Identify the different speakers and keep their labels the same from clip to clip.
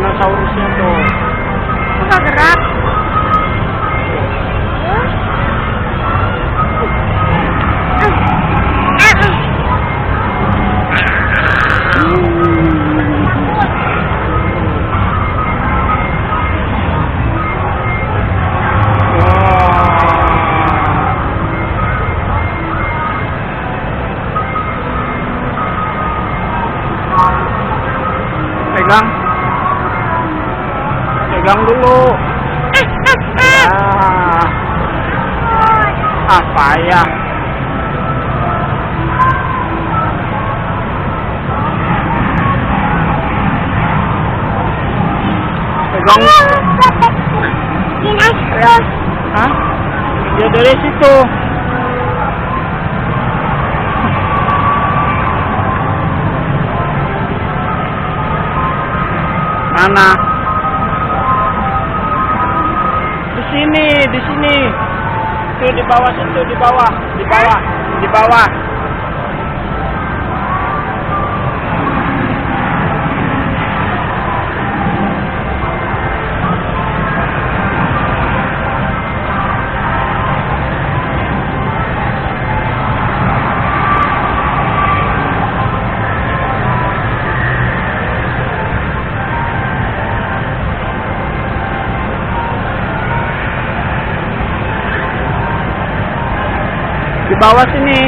Speaker 1: Tyrannosaurusnya tuh.
Speaker 2: Nggak gerak.
Speaker 1: Pegang dulu. Apa ya? Pegang. Hah? Ya dari situ. Mana? Di sini. Tuh di bawah situ, di bawah. Di bawah sini.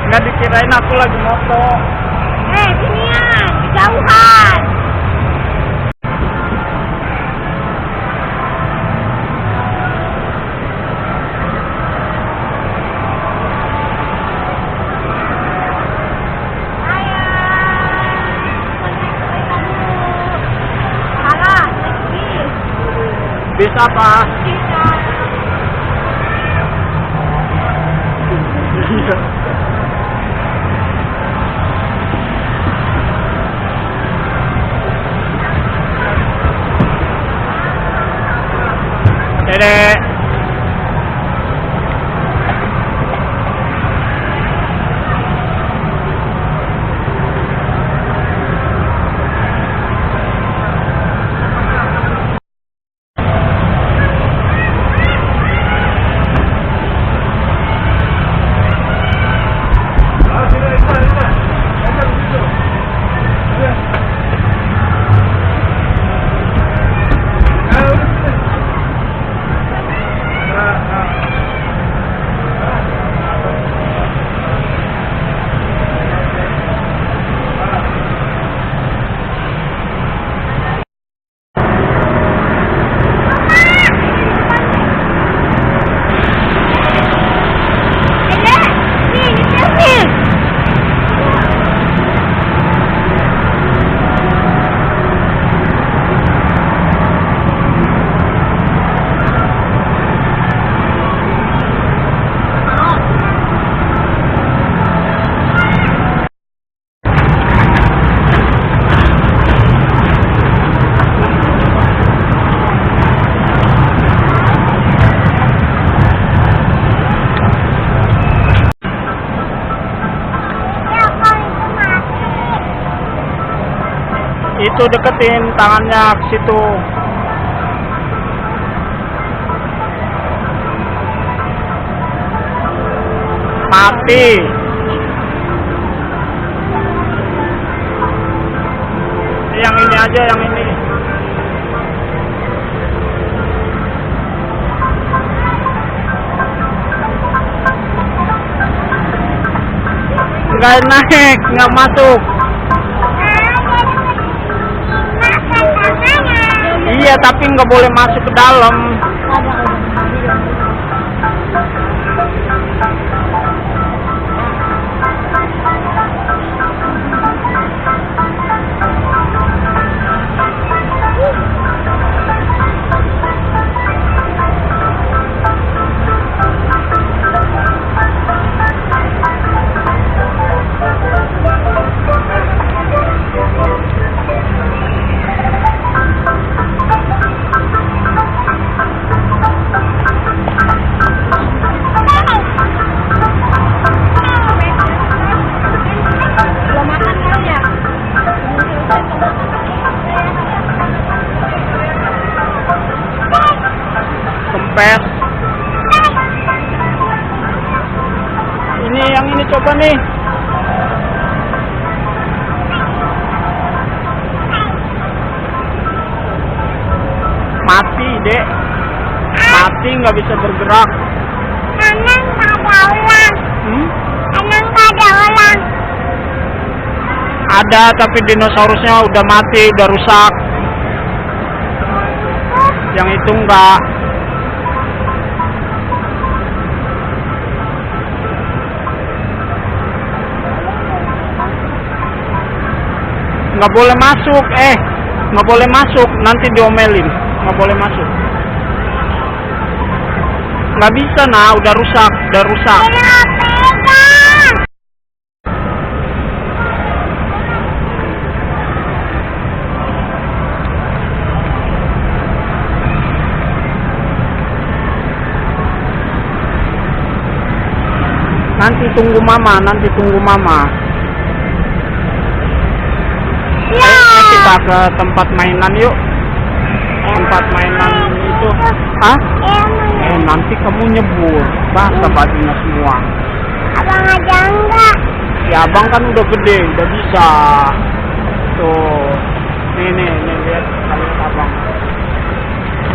Speaker 1: Nggak dikirain aku lagi moto.
Speaker 2: Sinian, kejauhan.
Speaker 1: Bisa apa? Bisa. Dedek. Itu deketin tangannya ke situ. Mati. Yang ini aja, yang ini. Nggak naik, nggak masuk. Iya, tapi nggak boleh masuk ke dalam. ini coba nih. Mati, Dek. Mati, nggak bisa bergerak.
Speaker 2: Karena nggak ada orang.
Speaker 1: Hmm?
Speaker 2: Karena nggak ada orang.
Speaker 1: Ada, tapi dinosaurusnya udah mati, udah rusak. Yang itu enggak. Nggak boleh masuk, nggak boleh masuk, nanti diomelin. Nggak boleh masuk. Nggak bisa, nah, udah rusak, udah rusak.
Speaker 2: Tidak pegang.
Speaker 1: Nanti tunggu mama.
Speaker 2: Ya.
Speaker 1: Ayo kita ke tempat mainan yuk. Tempat mainan itu. Hah? Nanti kamu nyebur, basah bajunya semua.
Speaker 2: Abang aja enggak.
Speaker 1: Ya abang kan udah gede, udah bisa. Tuh, nih lihat kalian abang.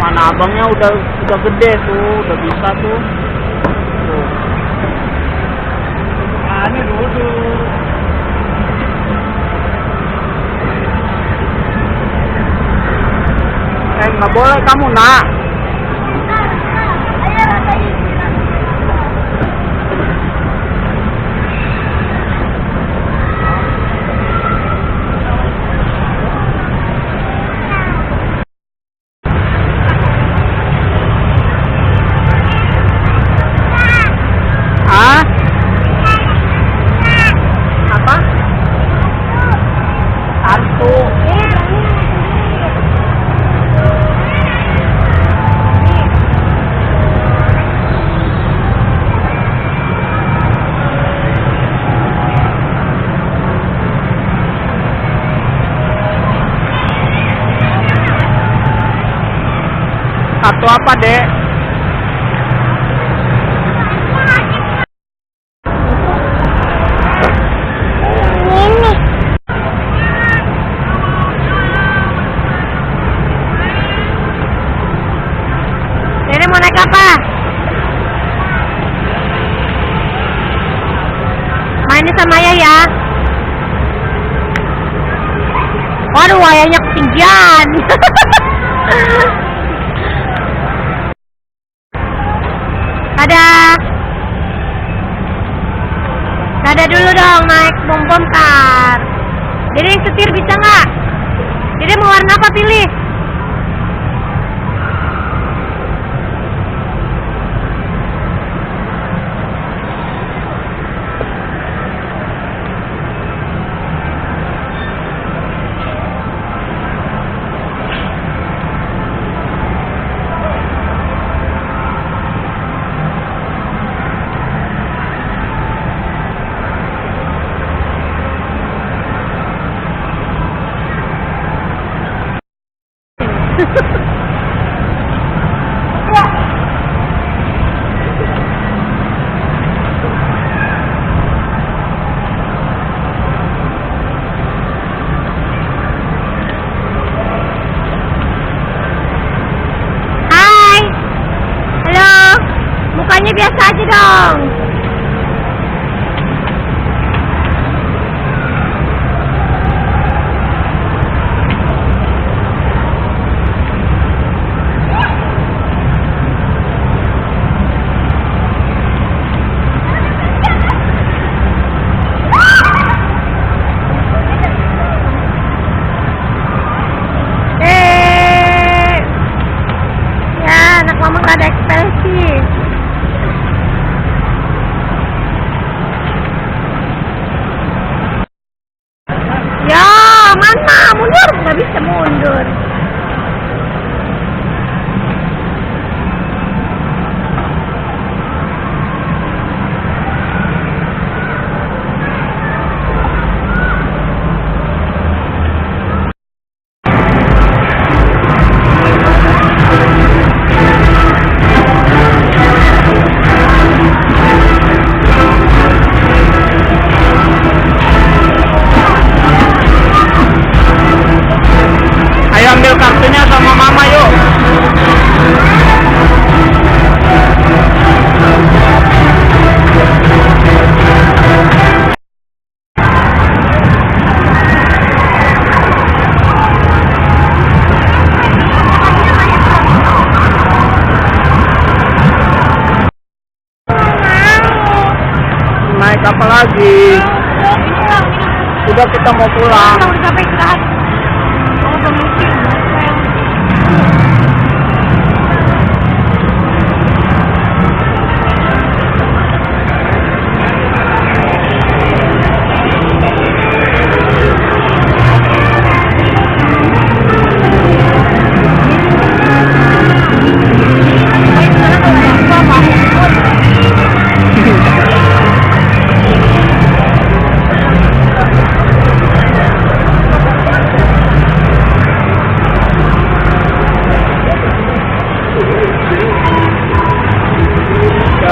Speaker 1: Mana abangnya udah gede tuh, udah bisa tuh. Tuh. Nah, ini duduk. Nggak boleh kamu, nak.
Speaker 2: Ayo rasain.
Speaker 1: Ah? Apa? Hantu. Satu apa, Dek?
Speaker 2: Ini. Nenek mau naik apa? Mainnya sama ayah ya. Waduh, ayahnya ketinggian. Dadah. Dadah dulu dong, naik bom kar. Jadi yang setir bisa nggak? Jadi mau warna apa pilih? Hai. Halo. Mukanya biasa aja dong. Ya, anak mama gak ada ekspresi.
Speaker 1: naik apa lagi? Udah kita mau pulang.
Speaker 2: Udah capek istirahat. Oh, belum mungkin.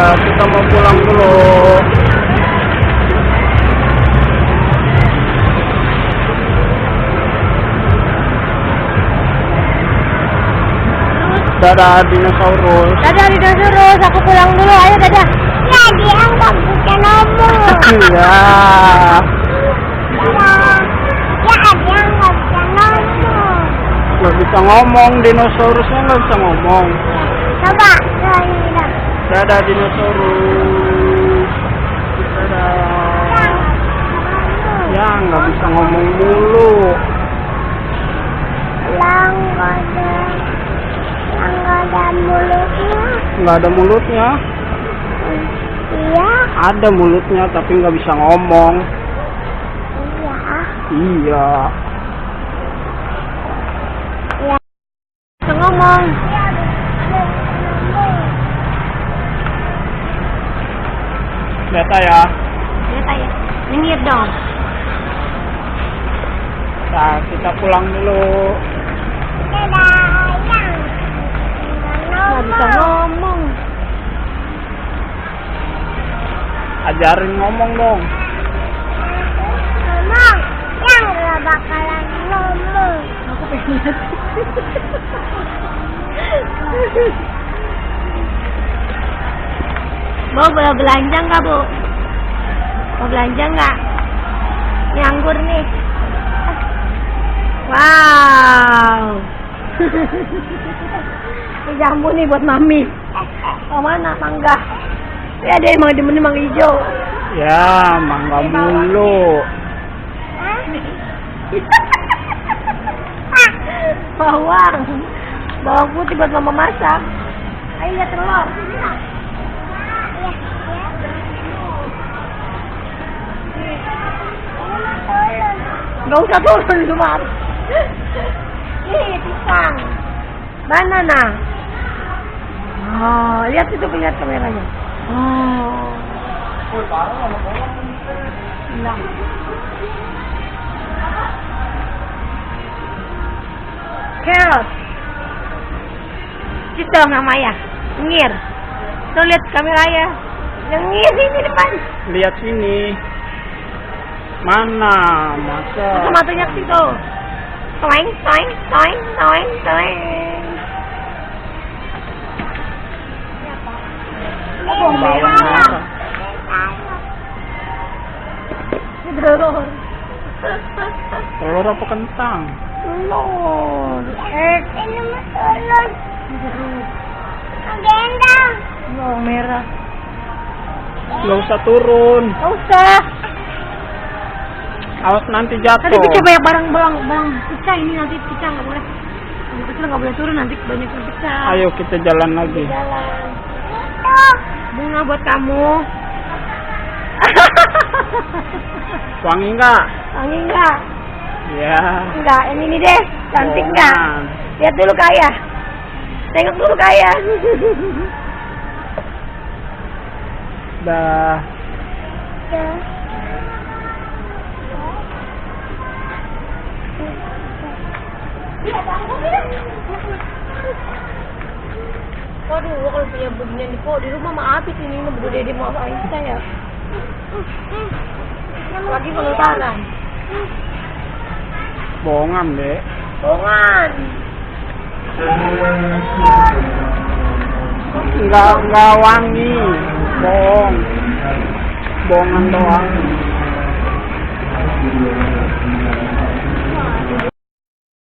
Speaker 1: Kita mau pulang dulu. Dadah dinosaurus.
Speaker 2: Dadah dinosaurus, aku pulang dulu. Ayo dadah. Ya, dia nggak bisa ngomong.
Speaker 1: Iya.
Speaker 2: Ya, dia nggak bisa ngomong.
Speaker 1: Nggak bisa ngomong, dinosaurusnya nggak bisa ngomong.
Speaker 2: Coba,
Speaker 1: Dadah dinosaurus. Dadah. Ya, nggak bisa ngomong mulu. Nggak ada mulutnya.
Speaker 2: Iya.
Speaker 1: Ada mulutnya tapi nggak bisa ngomong.
Speaker 2: Iya.
Speaker 1: Iya.
Speaker 2: Iya. Bisa ngomong.
Speaker 1: Beta ya.
Speaker 2: Beta ya. Nyengir dong.
Speaker 1: Nah, kita pulang dulu.
Speaker 2: Nggak bisa ngomong.
Speaker 1: Ajarin ngomong dong.
Speaker 2: Ngomong. Yang nggak bakalan ngomong. Aku pengen. Mau belanja nggak, Bu? Mau belanja nggak? Ini anggur nih. Wow. Ini jambu nih buat Mami. Oh, mana mangga? Ya, dia emang demen mangga hijau.
Speaker 1: Ya, mangga mulu.
Speaker 2: Bawang putih buat Mama masak. Ayo lihat telur. Gak usah turun cuma. Ini pisang, banana. Oh, lihat itu, lihat kameranya. Oh. Nah. Carrot. Situ dong sama ayah. Ngir. Tuh lihat kamera ya. Yang ngir ini depan.
Speaker 1: Lihat sini. Mana? Masa?
Speaker 2: Itu matanya ke situ. Toing, toing, toing, toing, toing.
Speaker 1: Bawang merah.
Speaker 2: Telur.
Speaker 1: Telur apa kentang?
Speaker 2: Telur. Ini mah telur. Gendang. Bawang merah.
Speaker 1: Nggak usah turun.
Speaker 2: Nggak usah.
Speaker 1: Awas nanti jatuh.
Speaker 2: Tadi pecah banyak barang pecah, ini nanti pecah nggak boleh. Yang kecil nggak boleh turun, nanti banyak yang pecah.
Speaker 1: Ayo kita jalan lagi.
Speaker 2: Jalan. Bunga buat kamu.
Speaker 1: Wangi nggak?
Speaker 2: Wangi nggak?
Speaker 1: Ya.
Speaker 2: Enggak, yang ini deh. Cantik nggak?
Speaker 1: Bohongan.
Speaker 2: Lihat dulu ke ayah. Tengok dulu ke ayah.
Speaker 1: Dah.
Speaker 2: Waduh, kalau punya beginian di rumah mah habis ini berdua Dede mau Aisyah ya. Lagi pengeluaran.
Speaker 1: Bohongan, Dek.
Speaker 2: Bohongan.
Speaker 1: Enggak wangi. Bohong. Bohongan doang.